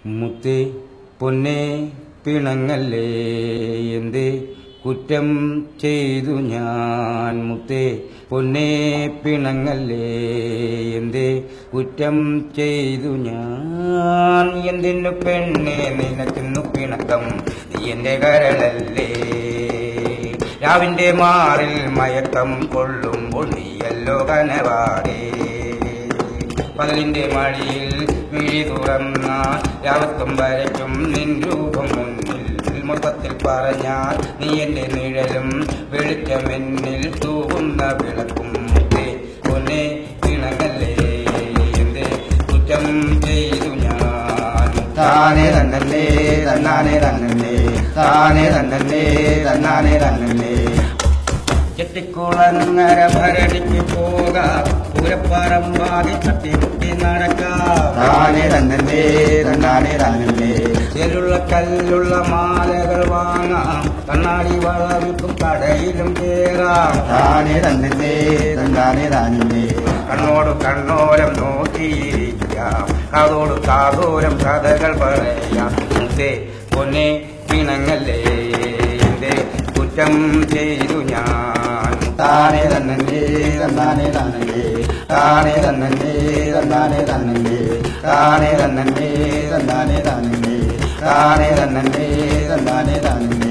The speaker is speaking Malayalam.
മുത്തേ പൊന്നേ പിണങ്ങല്ലേ എന്തേ കുറ്റം ചെയ്തു ഞാൻ. മുത്തേ പൊന്നേ പിണങ്ങല്ലേ എന്തേ കുറ്റം ചെയ്തു ഞാൻ. എന്തിനു പെണ്ണെ നിനക്കിന്നു പിണക്കം, നീ എന്റെ കരളല്ലേ. രാവിന്റെ മാറിൽ മയക്കം കൊള്ളുമ്പോൾ നീയല്ലോ കനവാടേ. പകലിന്റെ മടിയിൽ വിഴി തുറന്ന രാവത്തും വരയ്ക്കും നിൻ രൂപം മുന്നിൽ. മൊത്തത്തിൽ പറഞ്ഞാൽ നീ എന്റെ നിഴലും വെളിച്ചമെന്നിൽ തൂവുന്ന വിളക്കും. മുത്തേ പൊന്നേ പിണങ്ങല്ലേ എന്തേ കുറ്റം ചെയ്തു ഞാൻ. താനേ തന്നല്ലേ തന്നാനേ തന്നല്ലേ, താനേ തന്നല്ലേ തന്നാനേ തന്നല്ലേ. ചെട്ടിക്കുളങ്ങര ഭരണിക്ക് പോകാം, പൂരപ്പറമ്പാതി തട്ടിമുട്ടി നടക്കാം. താനേ തന്നല്ലേ തന്നാനേ തന്നല്ലേ. ചെലുള്ള കല്ലുള്ള മാലകൾ വാങ്ങാം, കണ്ണാടി വളവിൽക്കും കടയിലും കേറാം. താനേ തന്നല്ലേ തന്നാനേ തന്നല്ലേ. കണ്ണോട് കണ്ണോരം നോക്കിയിരിക്കാം, കാതോട് കാതോരം കഥകൾ പറയാം. മുത്തേ പൊന്നേ പിണങ്ങല്ലേ എന്തേ കുറ്റം ചെയ്തു ഞാൻ. താനേ തന്നല്ലേ തന്നാനേ തന്നല്ലേ, താനേ തന്നല്ലേ തന്നാനേ തന്നല്ലേ, താനേ തന്നല്ലേ തന്നാനേ തന്നല്ലേ, താനേ തന്നല്ലേ തന്നാനേ തന്നല്ലേ.